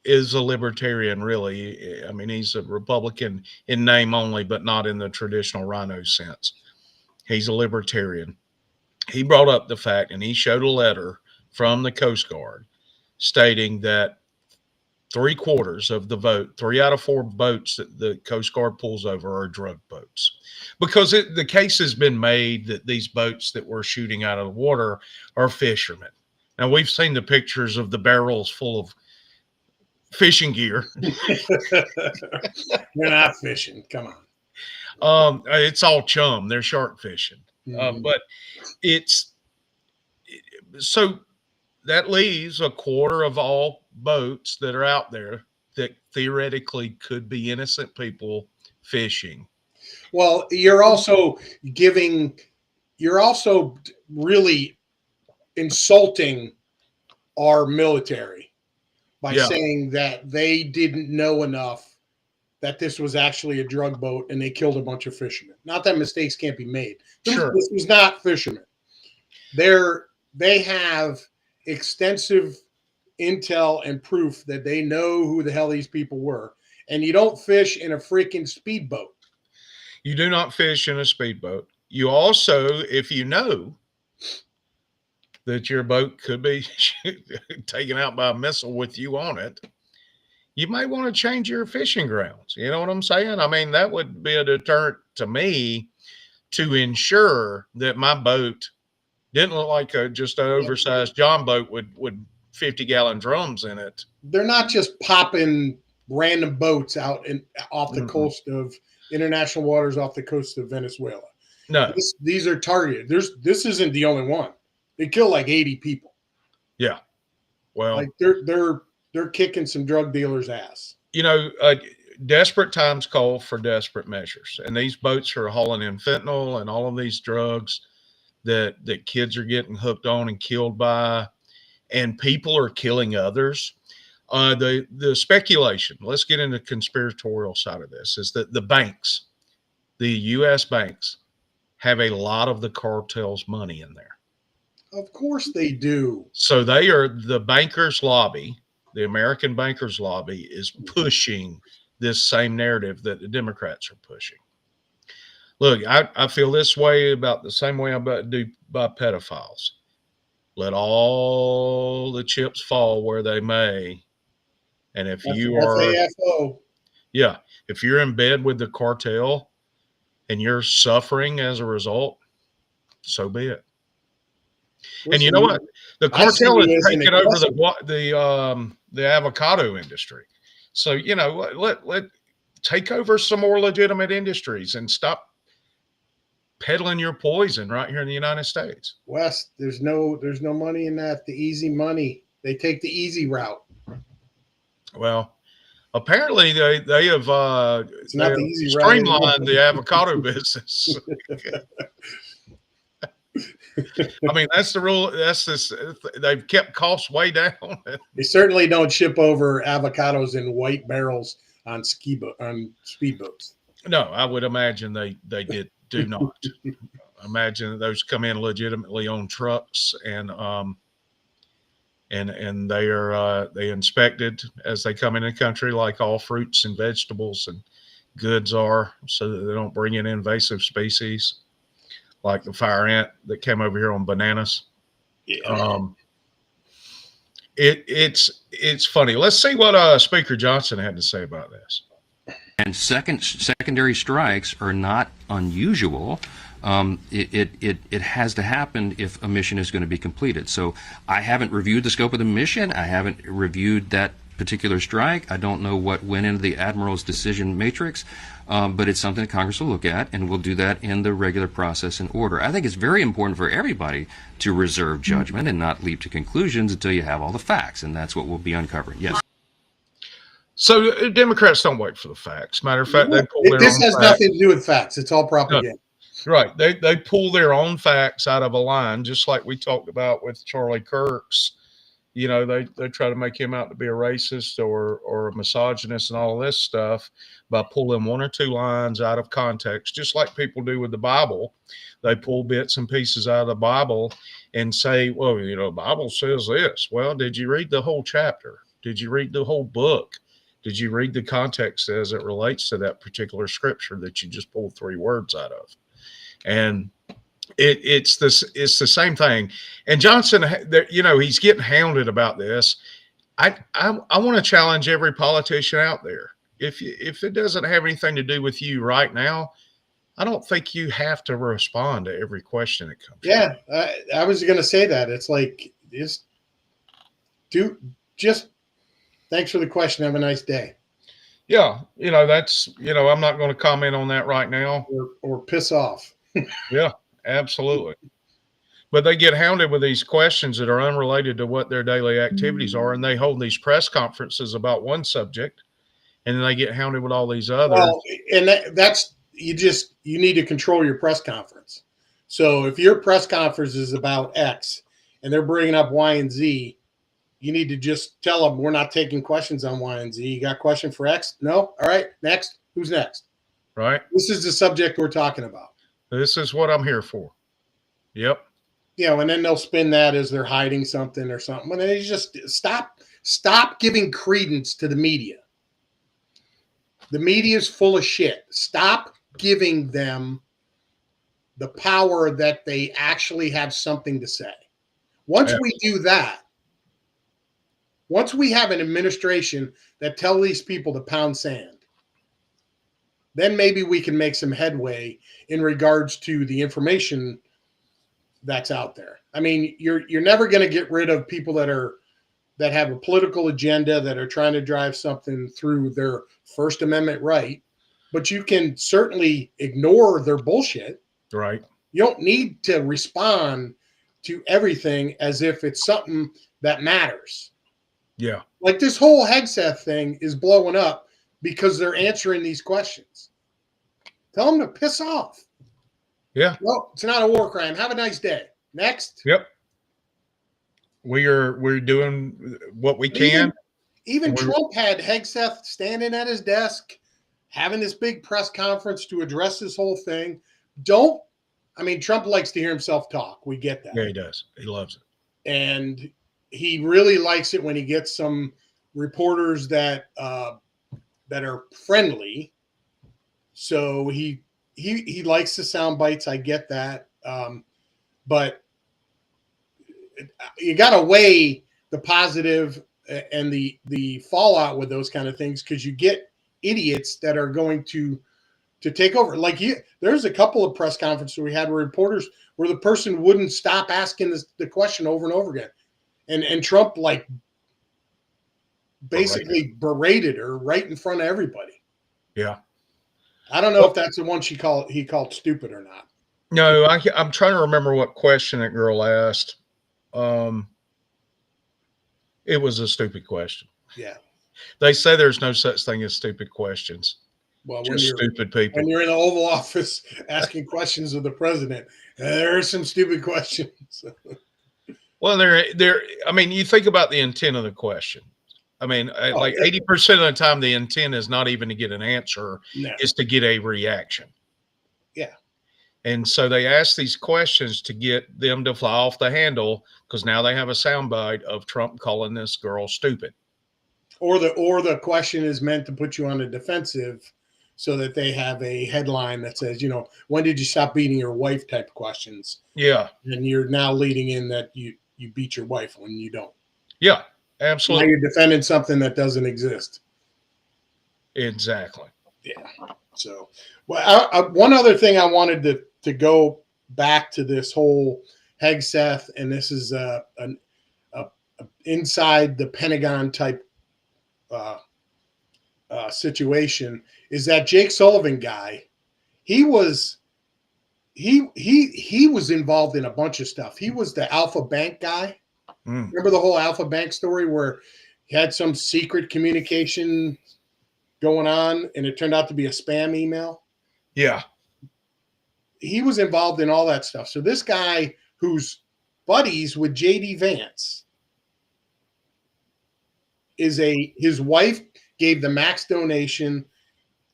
is a libertarian, really. I mean, he's a Republican in name only, but not in the traditional rhino sense. He's a libertarian. He brought up the fact, and he showed a letter from the Coast Guard stating that 3/4 of the vote, 3 out of 4 boats that the Coast Guard pulls over are drug boats, because the case has been made that these boats that we're shooting out of the water are fishermen. Now, we've seen the pictures of the barrels full of fishing gear. They're not fishing. Come on. It's all chum. They're shark fishing. Mm-hmm. But so that leaves 1/4 of all boats that are out there that theoretically could be innocent people fishing. Well, you're also really insulting our military by saying that they didn't know enough that this was actually a drug boat and they killed a bunch of fishermen. Not that mistakes can't be made. Sure. This was not fishermen. They have extensive intel and proof that they know who the hell these people were. And you don't fish in a freaking speedboat. You do not fish in a speedboat. You also, if you know that your boat could be taken out by a missile with you on it, you may want to change your fishing grounds. You know what I'm saying? I mean, that would be a deterrent to me to ensure that my boat didn't look like just an oversized John boat with 50-gallon drums in it. They're not just popping random boats out off the coast of international waters, off the coast of Venezuela. No, these are targeted. This isn't the only one. They kill like 80 people. Yeah, well, like they're kicking some drug dealers' ass. You know, desperate times call for desperate measures, and these boats are hauling in fentanyl and all of these drugs that kids are getting hooked on and killed by, and people are killing others. The speculation, let's get into the conspiratorial side of this, is that the banks, the U.S. banks, have a lot of the cartel's money in there. Of course they do. So they are the bankers' lobby. The American bankers' lobby is pushing this same narrative that the Democrats are pushing. Look, I feel this way about the same way I do by pedophiles. Let all the chips fall where they may. And if you are, if you're in bed with the cartel and you're suffering as a result, so be it. And you know what? The cartel is taking over the avocado industry. So, you know, let take over some more legitimate industries and stop peddling your poison right here in the United States. Wes, there's no money in that. The easy money. They take the easy route. Well, apparently they have streamlined the avocado business. I mean, that's the rule. They've kept costs way down. They certainly don't ship over avocados in white barrels on speedboats. No, I would imagine they do not. Imagine those come in legitimately on trucks and they inspected as they come in the country, like all fruits and vegetables and goods are, so that they don't bring in invasive species like the fire ant that came over here on bananas. Yeah. It's funny. Let's see what Speaker Johnson had to say about this. And secondary strikes are not unusual. It has to happen if a mission is going to be completed. So I haven't reviewed the scope of the mission. I haven't reviewed that particular strike. I don't know what went into the Admiral's decision matrix, but it's something that Congress will look at, and we'll do that in the regular process and order. I think it's very important for everybody to reserve judgment and not leap to conclusions until you have all the facts, and that's what we'll be uncovering. Yes. So Democrats don't wait for the facts. Matter of fact, they pull their this own has facts. nothing to do with facts. It's all propaganda. No, right. They pull their own facts out of a line, just like we talked about with Charlie Kirk's. You know, they try to make him out to be a racist or a misogynist and all this stuff by pulling one or two lines out of context, just like people do with the Bible. They pull bits and pieces out of the Bible and say, well, you know, the Bible says this. Well, did you read the whole chapter? Did you read the whole book? Did you read the context as it relates to that particular scripture that you just pulled 3 words out of? And it's the same thing. And Johnson, you know, he's getting hounded about this. I want to challenge every politician out there. If it doesn't have anything to do with you right now, I don't think you have to respond to every question that comes. Yeah, I was going to say that. It's like just thanks for the question. Have a nice day. Yeah, you know, that's, you know, I'm not going to comment on that right now. Or piss off. Yeah, absolutely. But they get hounded with these questions that are unrelated to what their daily activities are, and they hold these press conferences about one subject, and then they get hounded with all these others. Well, and that's you need to control your press conference. So if your press conference is about X and they're bringing up Y and Z, you need to just tell them we're not taking questions on Y and Z. You got a question for X? No? All right, next. Who's next? Right. This is the subject we're talking about. This is what I'm here for. Yep. You know, and then they'll spin that as they're hiding something or something. And they just stop giving credence to the media. The media is full of shit. Stop giving them the power that they actually have something to say. Once we do that, once we have an administration that tell these people to pound sand, then maybe we can make some headway in regards to the information that's out there. I mean, you're never going to get rid of people that have a political agenda, that are trying to drive something through their First Amendment right, but you can certainly ignore their bullshit. Right. You don't need to respond to everything as if it's something that matters. Yeah. Like this whole Hegspeth thing is blowing up because they're answering these questions. Tell them to piss off. Yeah. Well, it's not a war crime. Have a nice day. Next. Yep. We're doing what we can. Even Trump had Hegspeth standing at his desk, having this big press conference to address this whole thing. Trump likes to hear himself talk. We get that. Yeah, he does. He loves it. And he really likes it when he gets some reporters that are friendly. So he likes the sound bites. I get that. But you got to weigh the positive and the fallout with those kind of things, because you get idiots that are going to take over. Like there's a couple of press conferences we had where reporters where the person wouldn't stop asking the question over and over again, and Trump basically berated her right in front of everybody. Yeah, I don't know if that's the one he called stupid or not. No, I'm trying to remember what question that girl asked. It was a stupid question. Yeah. They say there's no such thing as stupid questions. Well, just stupid people. When you're in the Oval Office asking questions of the president, there are some stupid questions. Well, you think about the intent of the question. 80% of the time, the intent is not even to get an answer, it's to get a reaction. Yeah. And so they ask these questions to get them to fly off the handle, because now they have a soundbite of Trump calling this girl stupid. Or the question is meant to put you on the defensive so that they have a headline that says, when did you stop beating your wife type questions? Yeah. And you're now leading in that you beat your wife when you don't. Yeah, absolutely. Now you're defending something that doesn't exist. Exactly. Yeah. So, one other thing I wanted to go back to this whole Hegspeth, and this is an inside the Pentagon type situation, is that Jake Sullivan guy. He was involved in a bunch of stuff. He was the Alpha Bank guy. Remember the whole Alpha Bank story where he had some secret communication going on and it turned out to be a spam email? Yeah. He was involved in all that stuff. So this guy who's buddies with J.D. Vance his wife gave the max donation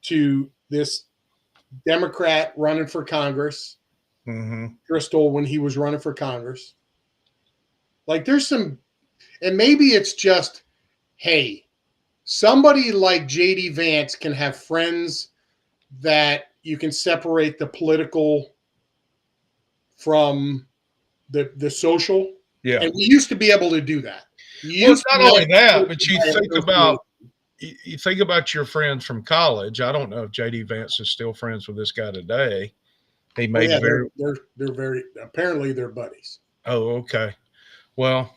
to this Democrat running for Congress, Crystal, when he was running for Congress. Like there's some, and maybe it's just, hey, somebody like J.D. Vance can have friends that you can separate the political from the social. Yeah. And we used to be able to do that. Well, it's not only that, but you think about your friends from college. I don't know if J.D. Vance is still friends with this guy today. He made they're very, apparently they're buddies. Oh, okay. Well,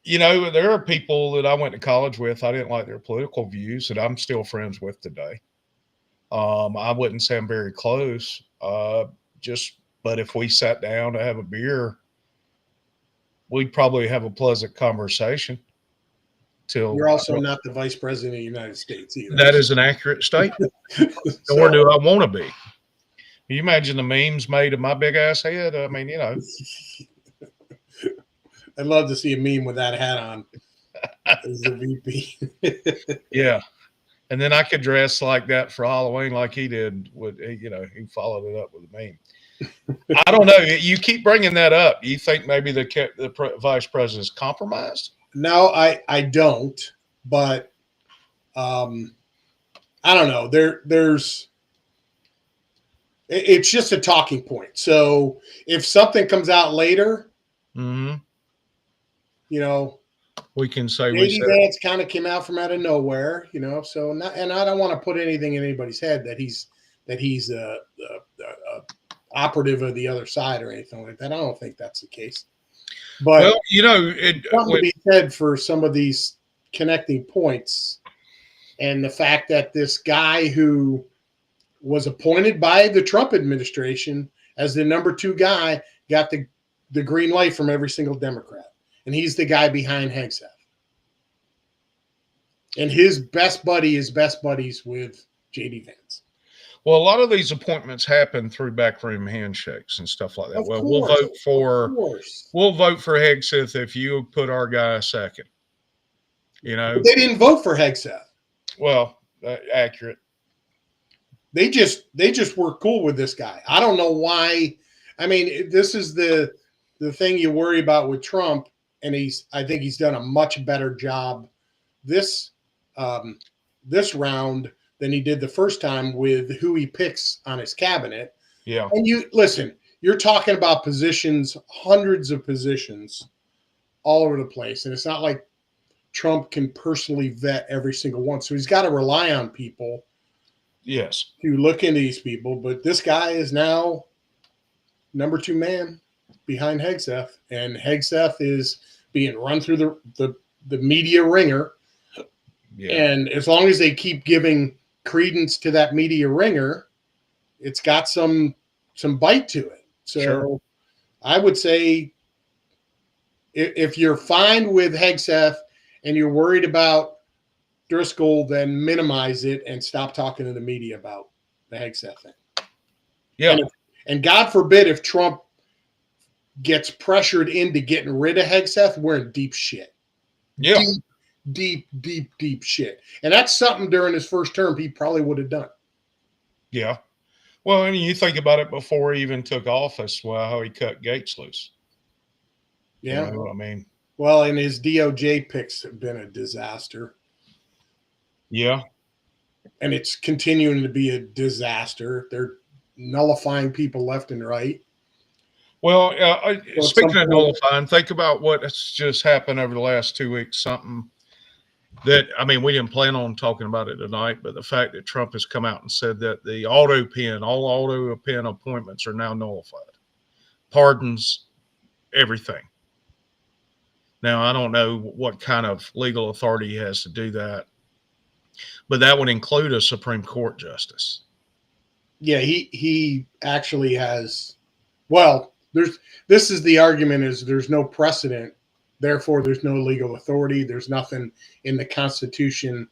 there are people that I went to college with. I didn't like their political views that I'm still friends with today. I wouldn't say I'm very close, but if we sat down to have a beer, we'd probably have a pleasant conversation. You're also not the vice president of the United States either. That is an accurate statement. Nor do I want to be. Can you imagine the memes made of my big ass head? I'd love to see a meme with that hat on as the VP. Yeah. And then I could dress like that for Halloween like he did. He followed it up with a meme. I don't know. You keep bringing that up. You think maybe the vice president is compromised? No, I don't. But I don't know. It's just a talking point. So if something comes out later, we can say J.D. Vance kind of came out from out of nowhere, So and I don't want to put anything in anybody's head that he's a operative of the other side or anything like that. I don't think that's the case. But something to be said for some of these connecting points, and the fact that this guy who was appointed by the Trump administration as the number 2 guy got the green light from every single Democrat. And he's the guy behind Hegspeth. And his best buddies with JD Vance. Well, a lot of these appointments happen through backroom handshakes and stuff like that. Of Well, course, we'll vote for Hegspeth if you put our guy second. You know, but they didn't vote for Hegspeth. Well, accurate. They just were cool with this guy. I don't know why. I mean, this is the thing you worry about with Trump, and I think he's done a much better job this round than he did the first time with who he picks on his cabinet. Yeah. And you're talking about positions, hundreds of positions all over the place. And it's not like Trump can personally vet every single one. So he's got to rely on people. Yes. To look into these people. But this guy is now number 2 man behind Hegspeth. And Hegspeth is being run through the media ringer. Yeah. And as long as they keep giving credence to that media ringer, it's got some bite to it. So sure. I would say if you're fine with Hegspeth and you're worried about Driscoll, then minimize it and stop talking to the media about the Hegspeth thing. Yeah. And God forbid if Trump gets pressured into getting rid of Hegspeth, we're in deep shit. Yeah. Deep shit. And that's something during his first term he probably would have done. Yeah. Well, I mean, you think about it before he even took office, well, how he cut Gates loose. Yeah. You know what I mean? Well, and his DOJ picks have been a disaster. Yeah. And it's continuing to be a disaster. They're nullifying people left and right. Well, speaking of nullifying, think about what has just happened over the last 2 weeks, something that, I mean, we didn't plan on talking about it tonight, but the fact that Trump has come out and said that all auto pen appointments are now nullified. Pardons, everything. Now, I don't know what kind of legal authority he has to do that, but that would include a Supreme Court justice. Yeah, he actually has, well, this is the argument is there's no precedent. Therefore, there's no legal authority. There's nothing in the Constitution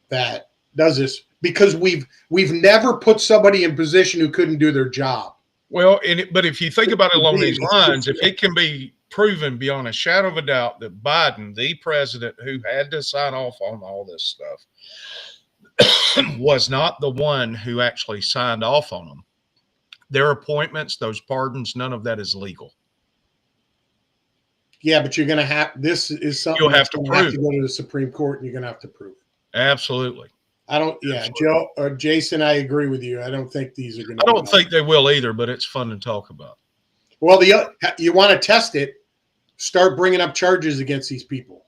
that does this because we've never put somebody in position who couldn't do their job. Well, but if you think about it along these lines, if it can be proven beyond a shadow of a doubt that Biden, the president who had to sign off on all this stuff, was not the one who actually signed off on them, their appointments, those pardons, none of that is legal. Yeah, but you're going to have, this is something you'll have to prove. Have to go to the Supreme Court and you're going to have to prove it. Absolutely. Joe or Jason, I agree with you. I don't think these are going to. I don't think they will either, but it's fun to talk about. Well, you want to test it, start bringing up charges against these people.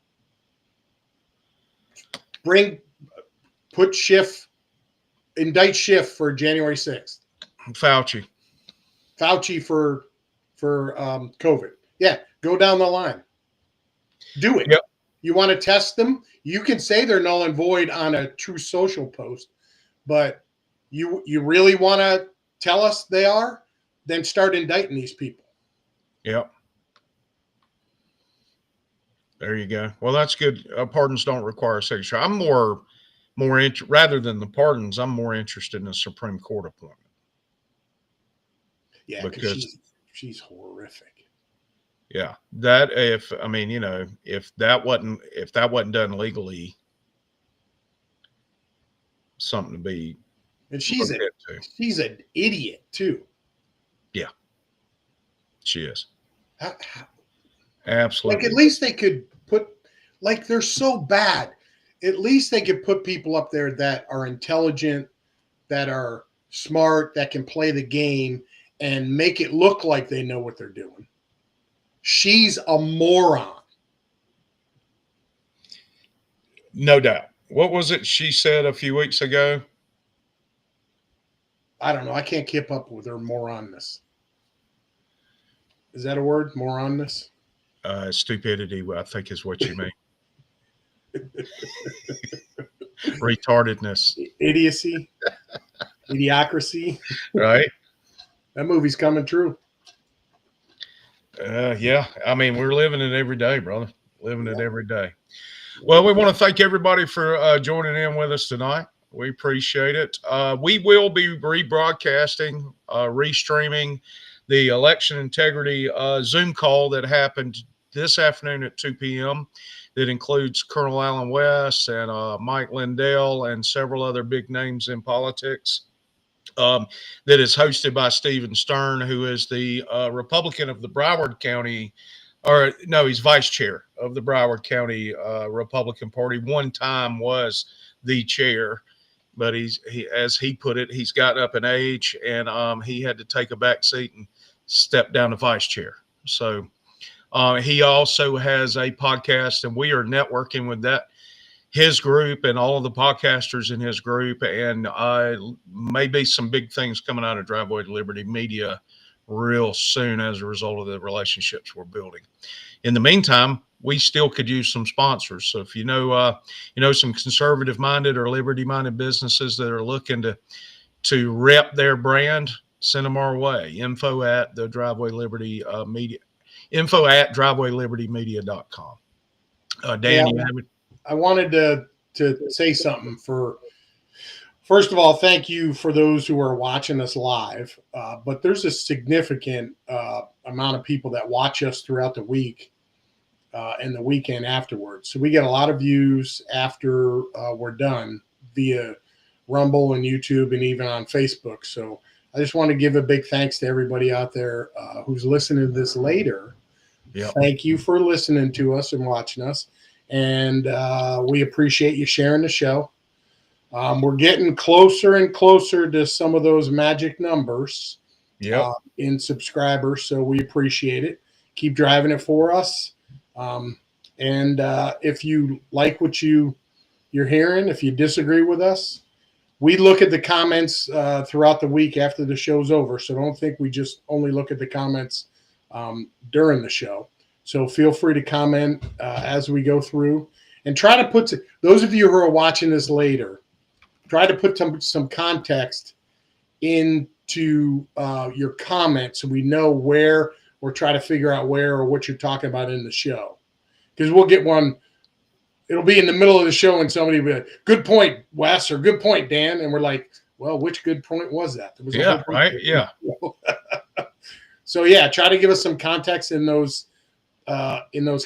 Indict Schiff for January 6th. Fauci for COVID. Yeah, go down the line. Do it. Yep. You want to test them? You can say they're null and void on a True Social post, but you really want to tell us they are? Then start indicting these people. Yep. There you go. Well, that's good. Pardons don't require a signature. I'm more rather than the pardons, I'm more interested in a Supreme Court appointment. Yeah, because she's horrific. Yeah, if that wasn't done legally, something to be. And she's an idiot too. Yeah, she is. Absolutely. Like at least they could put, like they're so bad. At least they could put people up there that are intelligent, that are smart, that can play the game, and make it look like they know what they're doing. She's a moron. No doubt. What was it she said a few weeks ago? I don't know. I can't keep up with her moronness. Is that a word? Moronness? Stupidity, I think is what you mean. Retardedness. Idiocy. Idiocracy. Right. That movie's coming true. Yeah. I mean, we're living it every day, brother. living it every day. Well, we want to thank everybody for joining in with us tonight. We appreciate it. We will be rebroadcasting, restreaming the election integrity Zoom call that happened this afternoon at 2 p.m. that includes Colonel Alan West and Mike Lindell and several other big names in politics. That is hosted by Stephen Stern, who is the Republican of the Broward County, or no, he's vice chair of the Broward County Republican Party. One time was the chair, but as he put it, he's gotten up in age, and he had to take a back seat and step down to vice chair. So he also has a podcast, and we are networking with his group and all of the podcasters in his group, and maybe some big things coming out of Driveway to Liberty Media real soon as a result of the relationships we're building. In the meantime, we still could use some sponsors. So if you know some conservative-minded or liberty-minded businesses that are looking to rep their brand, send them our way. Info at drivewaylibertymedia.com. Dan, you have it? I wanted to say something. First of all, thank you for those who are watching us live. But there's a significant amount of people that watch us throughout the week and the weekend afterwards. So we get a lot of views after we're done via Rumble and YouTube and even on Facebook. So I just want to give a big thanks to everybody out there who's listening to this later. Yep. Thank you for listening to us and watching us. And we appreciate you sharing the show. We're getting closer and closer to some of those magic numbers in subscribers. So we appreciate it. Keep driving it for us. And if you like what you're hearing, if you disagree with us, we look at the comments throughout the week after the show's over. So don't think we just only look at the comments during the show. So feel free to comment as we go through, and try to put those of you who are watching this later, try to put some context into your comments so we know where, or try to figure out where or what you're talking about in the show. Because we'll get one, it'll be in the middle of the show and somebody will be like, good point, Wes, or good point, Dan. And we're like, well, which good point was that? There was a whole point. Right. Yeah. So yeah, try to give us some context in those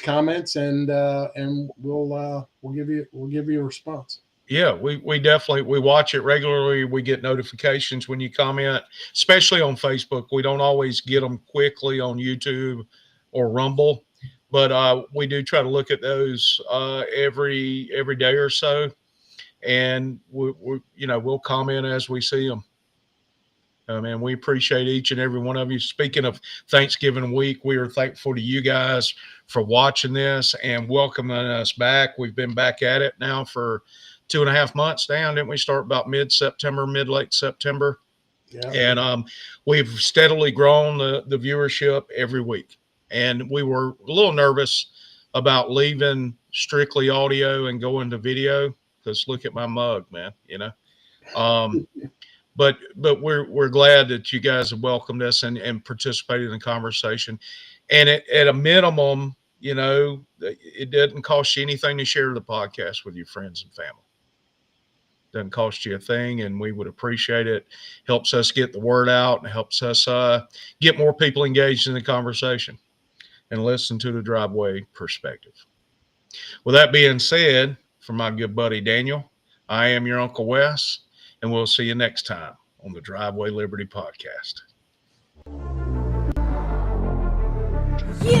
comments, and we'll give you a response. Yeah, we definitely watch it regularly. We get notifications when you comment, especially on Facebook. We don't always get them quickly on YouTube or Rumble, but we do try to look at those every day or so, and we'll comment as we see them. And we appreciate each and every one of you. Speaking of Thanksgiving week, we are thankful to you guys for watching this and welcoming us back. We've been back at it now for 2.5 months down. Didn't we start about late September? Yeah. And we've steadily grown the viewership every week. And we were a little nervous about leaving strictly audio and going to video, because look at my mug, man, But we're glad that you guys have welcomed us and participated in the conversation. And at a minimum, it doesn't cost you anything to share the podcast with your friends and family. Doesn't cost you a thing, and we would appreciate it. Helps us get the word out and helps us get more people engaged in the conversation and listen to the Driveway perspective. With that being said, for my good buddy Daniel, I am your Uncle Wes. And we'll see you next time on the Driveway Liberty Podcast. You